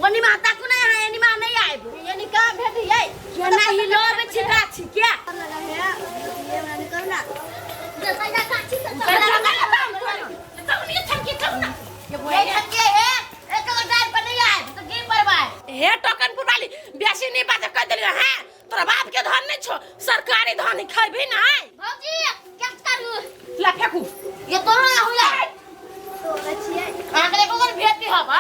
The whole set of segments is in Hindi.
ओनी माता को नहीं है एनी मां नहीं आए ये नि का भेट ये ये नहीं लो बे छिका छिके लगा है ये माने करू ना जैसा जा काची से तो नहीं छमके करू ना ये छमके है एक डाल पर नहीं आए तो गिर परवाए हे टोकनपुर वाली बेसी नहीं बात कर देली है तोरा बाप के धन नहीं छो सरकारी धन खाइबे ना भौजी क्या करू ला फेकू ये तो ना होला तो लछिए आंकड़े को भेट हबा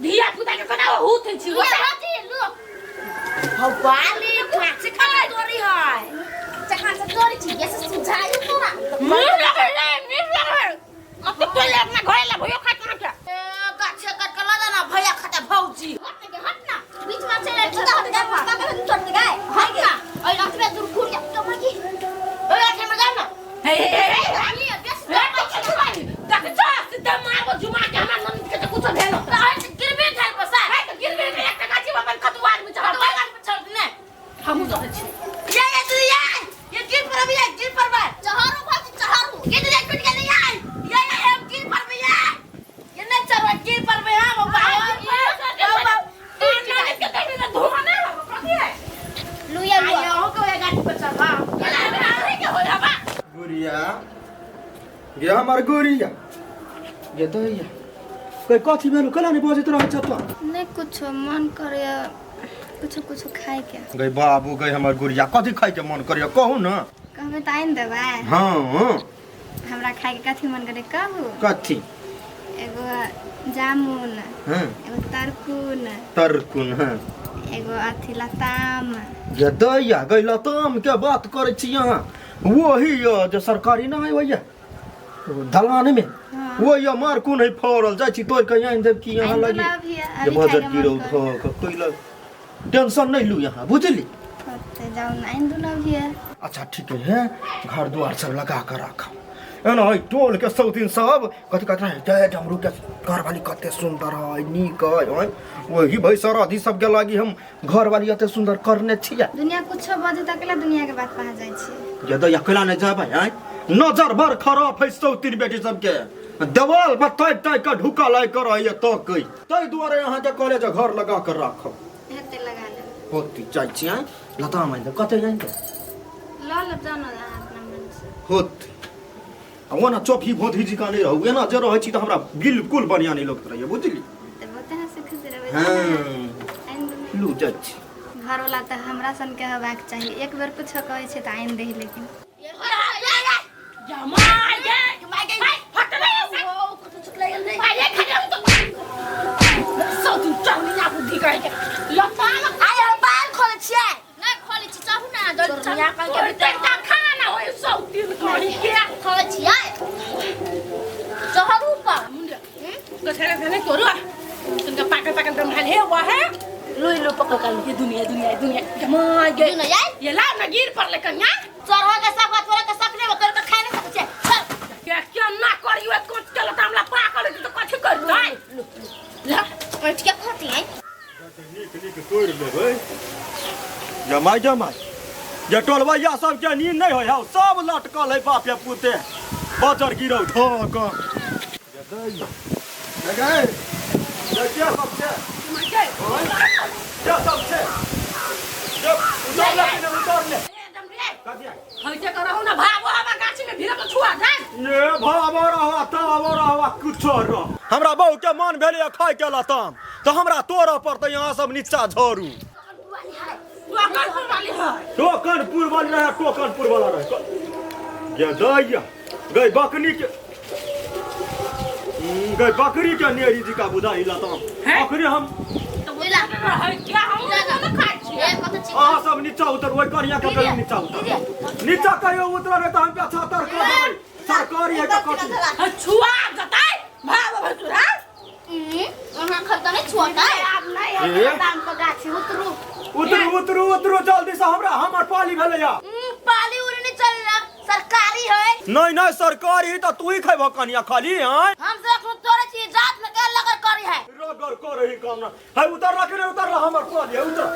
धिया पुता के कना हुत छी भवाली खाची खाना तोरी है चखा से तोरी छी ये से सुझाई तोरा नहीं लगे अब तो ले अपना घरे ला भयो खात ना क्या गाछे कट के ला ना भैया खाता भौजी हट ना बीच में से हट जा पापा का छोड़ दे गए हां क्या ओए रात में दूर खुल जा तो मगी ओए आके मजा ना हे रानी बेस तक चास दम मार जुमा के हमरा मन के कुछ भेलो गिरबे खाइ पसा गिरबे में एक गाछी बाबन खतवार में छोड़ ने हम तो छी ये गिर पर अभी गिर पर बा चहारू भाजी चहारू ये दे टूट के नहीं आए ये गिर पर में ये नहीं चढ़वा गिर पर में हां बाबा ये के तने धुआं ना प्रति लुया लुया हो के गाड़ी पर चढ़वा ये के हो बाबा गुरिया ये हमार गुरिया ये तो ये कोई कथी में कला नहीं बजत रह छ तो नहीं कुछ मन करे कुछ खाए के गई बाबू गई हमार गुरिया कथी खाए के मन करिया कहू ना कहबे त आइन देबा हां हमरा खाए के कथी मन करे कहू कथी एगो जामुन हां एगो तरकुन हां एगो अथी लताम ये दैया गई लताम के बात करे छी यहां वही जो सरकारी ना है भैया दलान में वो ये मार कोन है फरल जाय छी तोर के यहां देब की यहां लगी ये बजट गिरो कोइला टेंशन नहीं लू यहां बुझली ते जाऊ नाइन दुला भी है अच्छा ठीक है घर द्वार सब लगा कर रखा एना है टोल के सौतीन सब कथि कथि है डमरू के घर वाली कते सुंदर है नीक है वही भाई सराधी सब के लागी हम घर वाली अते सुंदर करने छिया दुनिया कुछ बजे तकला दुनिया के बात पा जाय छी ये तो अकेला नहीं जाबे हैं नजर भर खराब है सौतीन बेटी सब के देवाल पर टाइ का ढुका लाई कर है तो कई तै दुआरे यहां के कॉलेज घर लगा कर रखो हेते लगा ले होती चाइ छी लता में कते जाइन तो ल जानो अपना मन से होती वना चौकी भोधी जी का नहीं रहू एना जे रहै छी त हमरा बिल्कुल बढ़िया नहीं लगत रहिए बुझली ते बता से खुश रहबे हां लू जच घर वाला त हमरा सन के हवाक चाहिए एक बार कुछ कहै छै त आइन देही लेकिन ये ला ना गिर पर लेकर यहाँ चढ़ा के सब तोरा के सपने में तोरा के खाए नहीं सकते क्या ना करियो कुछ चलो हमला पाकल तो कथि कर लाई ला और क्या खाती है नीक तोड़ लेबै जमाई ये टोलबैया सब के नींद नहीं होय हौ सब लटकल है बाप या पुते बजर गिरौ धक गए क्या सब छे क्या सब छे जब उतार ले हइते करहु ना भागो हवा गाछी में भिरा तो छुआ जाय ने भागो रहवा कुछ रह हमरा बहु के मन भेले खाय के लताम तो हमरा तोरा पर त यहां सब नीचा झरू टोकनपुर वाली रहे टोकनपुर वाला रहे ये दैया गई बकरी के नेरी जी का बुझाई लताम बकरी हम तो बोला है क्या हम ना खाइ छी कत छी आ सब नीचा उतर ओइ करिया के करिया नीचा कहियो उतर रे त हम पे छातर कर देबै सरकारी है त कथि छुआ गताई भाग भसुरा वहां खरता नहीं छुआता अब नहीं है दाम को गाछी उतरू जल्दी से हमरा हमर पाली भेले या पाली उरे नहीं चलना सरकारी है नहीं सरकारी त तू ही खैबो कनिया खाली हैं हम से तोरे छी जात में के लगर करी है रगर कर रही काम ना है उतर रहा हमर पाली है उतर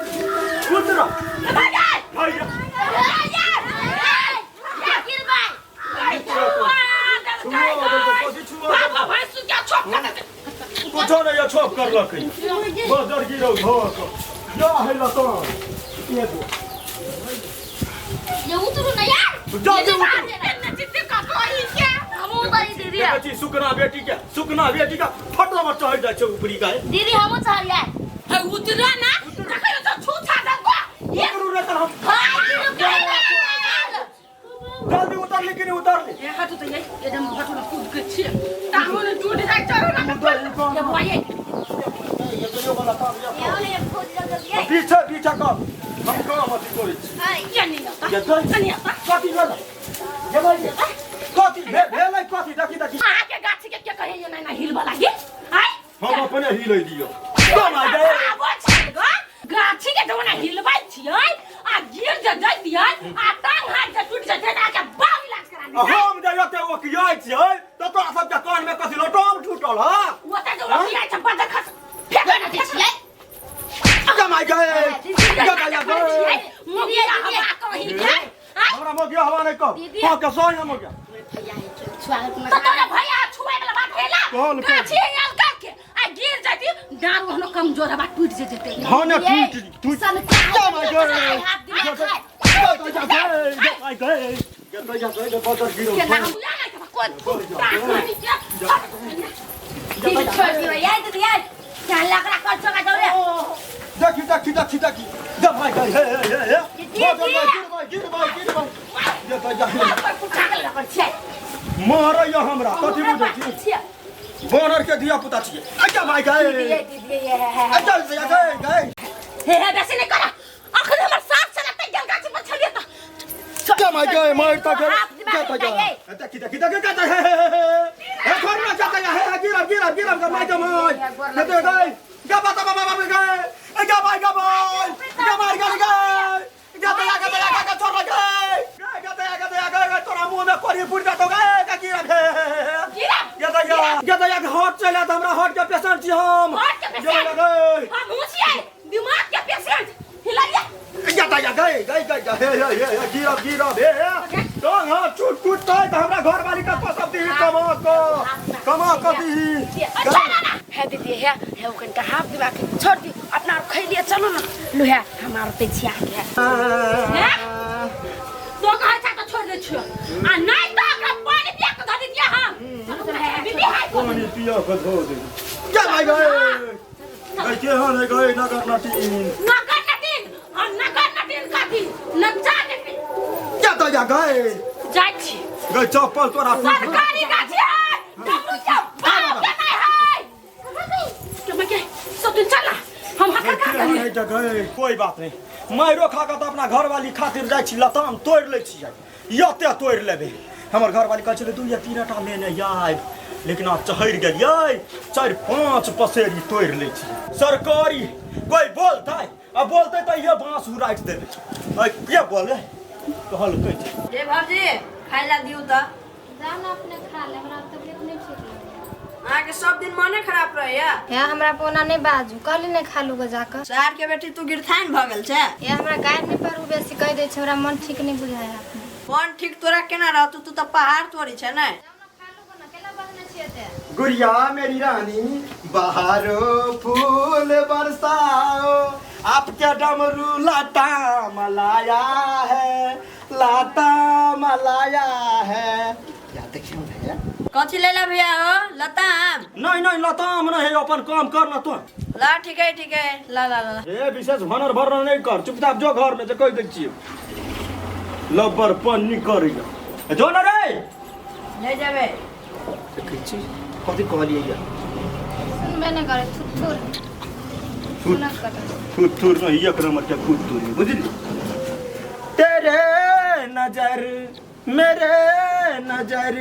भाई गिर भाई छुआ बाबा भाई तू क्या छोप कर दे कुछो नहीं ये छोप कर लक बदर गिरो घर को या है लता ये उतरू ना यार जा दे जितने का कोई क्या हम उतारी दीदी क्या चीज सुकना बेटी का फटला मत चढ़ जाए छे ऊपरी का दीदी हम उतार यार है उतरा ना देखो तो छूटा दे को ये करू रे हम जल्दी उतार ले कि नहीं उतार ले ये हाथ तो ये एकदम हाथ में कूद के छे टांगों ने टूट जाए चढ़ो ना ये भाई ये तो वाला काम ये खोज जल्दी पीछे का हम काम मत करी ये नहीं आता ये तो नहीं आता कथी लगा ये भाई कथी भेलै कथी देखी आके गाछ के क्या कहे ये ना हिलबा लागे हाय हम अपने हिलै दियो कम आ गए गाछी के जवना हिलबाई छियै आ गिर जे जाय दियै आ टांग हाथ जे टूट जे ना के बाव इलाज करा दी हम जे ओते ओ कियाइ छियै त तोरा सब के कान में कथी लटोम छूटल ह ओते जो कियाइ छ बड़ खस फेंक ना दे छियै कम आ गए मुगिया हवा कहि के हमरा मोगिया हवा नहीं कर हां के सोय हम मोगिया स्वागत में तो तोरा भैया छुए वाला बात हैला गाछी आल के आ गिर जाती डार हनो कमजोर हवा टूट जे जेते हां ना टूट सन कम आ गए हाथ दिखा ये बदर गिरो के नाम या ना कोई ताकनी के दीदी छोड़ दियो यार दीदी यार क्या लग रहा कर सका जाओ देखी जब भाई गए गिर भाई ये तो जा मार या हमरा कथी बुझै छी बोनर के दिया पुता छी अच्छा भाई गए अच्छा गए हे वैसे नहीं करा आखिर हमर साथ चलते जल गाछ पर छलिए त क्या मार गए मार तक क्या था देखी है खोरना जाता है गिर कर मार के मार दे गए क्या बता बाबा गए क्या मार गए छोड़ गए तोरा मुंह में कोरी फुट जातो गए का गिर हाथ चला त हमरा हार्ट के पेशेंट छी हम दिमाग के पेशेंट हिलाइए गए गिरा तो हां टूट तो हमरा घर वाली का पसब दी कमा कभी है दीदी है ओकन का हाथ दिमाग छोड़ दी अपना खै लिए चलो ना लोहा हमार पे छिया के तो कहा था तो छोड़ दे छियो आ नहीं तो हमरा पानी पिया के धऽ दिया हम दीदी है पानी पिया के धऽ दे क्या भाई गए के हां गए नगर नटीन हम नगर नटीन काथी नचा के क्या तो जा गए जाय छी गए चप्पल तोरा सरकारी गाछ है डब्लू क्या बाप के नहीं है के मैं के सब दिन चला हम हका का नहीं जगह कोई बात नहीं माइरो खा के त अपना घर वाली खातिर जाय छी लताम तोड़ ले छी यते तोड़ लेबे हमर घर वाली कहै छले 2 या 3 टा लेने आइ लेकिन आप चढ़ गेलियै 4-5 पसेरी तोड़ ले छी सरकारी कोई बोलतै अब बोलते तो ये बांस उराट देबे के बोले कहल कह जे बाबूजी खाइ ला दियौ त जान अपने खा ले हमरा तबीयत नहीं ठीक लगे अहाँ के सब दिन मने खराब रहे या हमरा पोना नहीं बाजू कहली नहीं खालू गो जाकर शहर के बेटी तू गिरथाइन भ गेल छै हमरा गाय नहीं पर बेसी कह दे छै हमरा मन ठीक नहीं बुझाय मन ठीक तोरा केना रहतू तू त पहाड़ तोड़ी छै नै गुड़िया मेरी रानी बहारो फूल बरसाओ आपके डमरू लाता मलाया है या देखियो भैया कथि लेला भैया हो लताम नहीं लताम नहीं अपन काम करना तो ला ठीक है ला ए विशेष भनर भरना नहीं कर चुपचाप जो घर में जे कह दै छी लबर पन्नी करिया जो न रे ले जाबे देखै छी कथि कहलियै या सुनबे नहीं करे थुर नहीं एक नंबर के थुर बुझली तेरे नजर मेरे नजर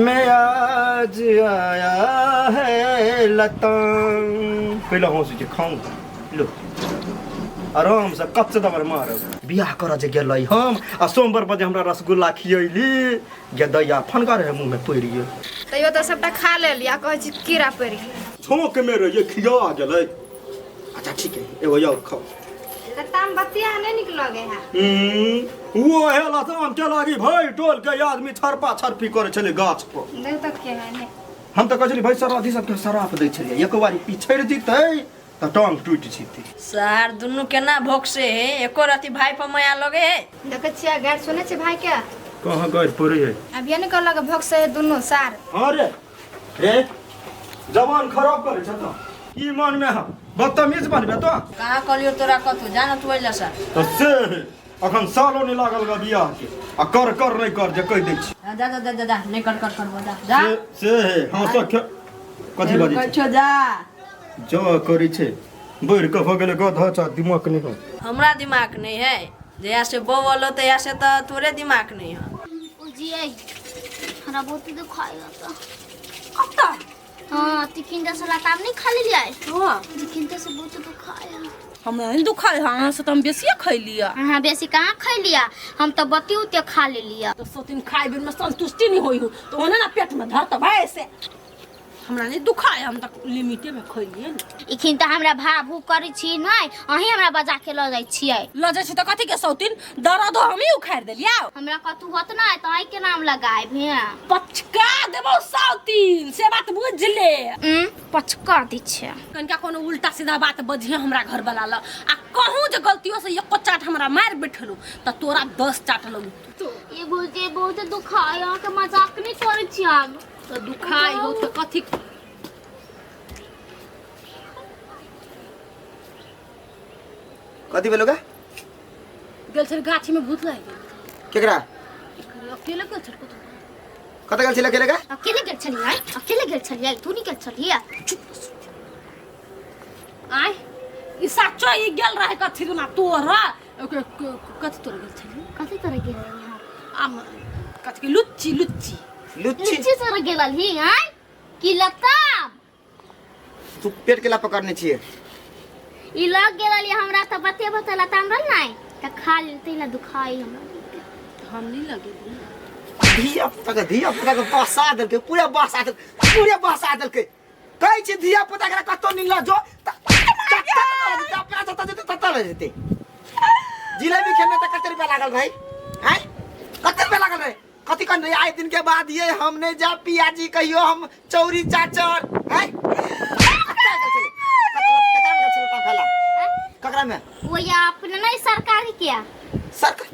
में आज आया है लताम पहले हंस के खाऊं लो आराम से कच्चे दबर मार बियाह कर जे गेलै हम आ सोमवार बजे हमरा रसगुल्ला खियैली गेदैया फनका रहे मुंह में पड़ि गेल तैयो तो सबटा खा लेलिया कहै छी कीड़ा पड़ि गेल छोंक में रहिए खिया गेलै अच्छा ठीक है एगो और खाओ लताम बतिया नहीं निक लगे है वो है लताम के लागी भाई टोल के आदमी छरपा छरपी करे छले गाछ पर देख तक के है ने हम तो कहली भाई सराधी सबके शराप दै छलिए एक बारी पिछड़ जीते त टांग टूट जीते सार दुनू केना भोकसे है एको राती भाई पर माया लगे है देखे छियै गैर सुने छै भाई के कहाँ गए पड़े है अभिये ने कहलक भोग से दुनू सार अरे रे जवान खराब करे छ त ई मन में हम बदतमीज बनबे तो कहाँ कहलियो तोरा कतौ जानत होइला सा तो से अखन सालो नहीं लागल ग बियाह के आ कर नहीं कर जे कह दै छी जा जा जा जा जा नहीं कर बता जा से हाँ सख कथी बाजी कहै छौ जा जो करी छे बैर के भ गेले गधा चा दिमाग नहीं हो हमरा दिमाग नहीं है जया से बोलो तो या से तो तोरे दिमाग नहीं है जी हमरा बहुत दुखाएगा तो कत्ता हाँ तिकिंदा से लताम नहीं खा लिया है हां तिकिंदा से बहुत दुखाया हमरा नहीं दुखाए हां से हम बेसी खाई लिया हाँ बेसी कहाँ खा लिया हम तो बती उते खा ले लिया तो सोतिन खाए बिन में संतुष्टि नहीं होई हो तो ओने ना पेट में धरत भाई से हमरा नहीं दुखाए हम तक लिमिटे में खाई लिए इखिन तो हमरा भाभू करी छी नहीं अही हमरा बजा के ल जाई छियै ल जाय छी त कथि के सौतिन दर्द हम ही उखाड़ देलिया हमरा कतु होत ना तो आई के नाम लगाए भे पचका देबो सौतिन से बात बुझ ले पचका दी छे कनका कोनो उल्टा सीधा बात बजिए हमरा घर वाला ल आ कहूं जे गलतियों से एको चाट हमरा मार बैठलो त तोरा 10 चाट लगू तो ये बुझे बहुत दुखाया के मजाक नहीं करै छी हम तो दुखाई हो तो कथि कथी भेलोगा गेल छल गाछी में भूत लाग गेल केकरा अकेले गेल छल कत गेल छले केलेगा अकेले गेल छलियै अकेले गेल छलियै तू नहीं गेल छलियै आय ई साचो ई गेल रहे कथि ना तोरा कथि तोरा गेल छली कथि तरह गेल यहाँ आम कथि के लुच्ची लुच्ची लुच्ची सर गेल ही हैं की लताम तू पेट केला पकड़ने छिए ई लग गेल हमरा त बते बते लताम रल नहीं त खा लेते ना दुखाई हमरा हम नहीं लगे धिया पुता के बसा देल के पूरे बसा देल के कहै छी धिया पुता के कतो नहीं ल जो तत्ता ले जेते जिलेबी खेने त कते रुपया लागल भाई हैं कते रुपया लागल रे कथी कर नहीं आए दिन के बाद ये हमने जा पियाजी कहियो हम चौरी चाचर हैं ककरा में वो या अपने नहीं सरकारी किया सरकार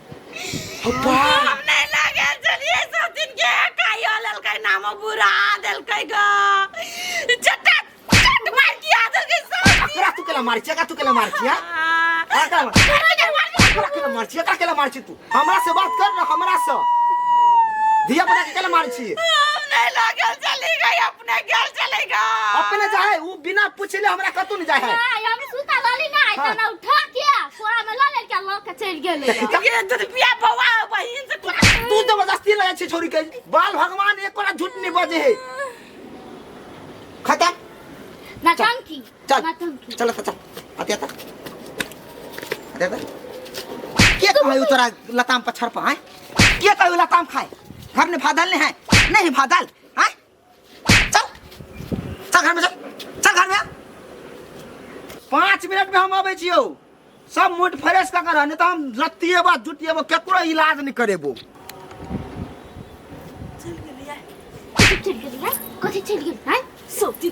हम नहीं लगे चलिए सब दिन के कायो ललकै नाम बुरा देलकै ग चटा चट मार किया देलकै सब ककरा तू केला मार छिया तू केला मार छिया ककरा मार छिया केला मार छी तू हमरा से बात कर ना हमरा से धिया पुता के केला मार छी हम नहीं लगे चली गई अपने घर चलेगा अपने जाए वो बिना पूछले हमरा कतू नहीं जाए हम सुता लाली ना आई तना उठा के कोरा में ला ले के लो के चल गेले ये तो पिया बवा बहिन से तू जबरदस्ती लगे छी छोरी के बाल भगवान एक कोरा झूठ नहीं बजे है खत्म ना टंकी चल ना टंकी चल चल आते के कहू तोरा लताम पर छरपा है के कहू लताम खाए घर में भादल नहीं भादल हैं चल घर में चल घर में 5 मिनट में हम आवे छियो सब मूड फ्रेश का कर नहीं तो हम लत्तिए बा जुटिए बा केकरो इलाज नहीं करेबो चल गेलिया कथि चल गेलिया हैं सोती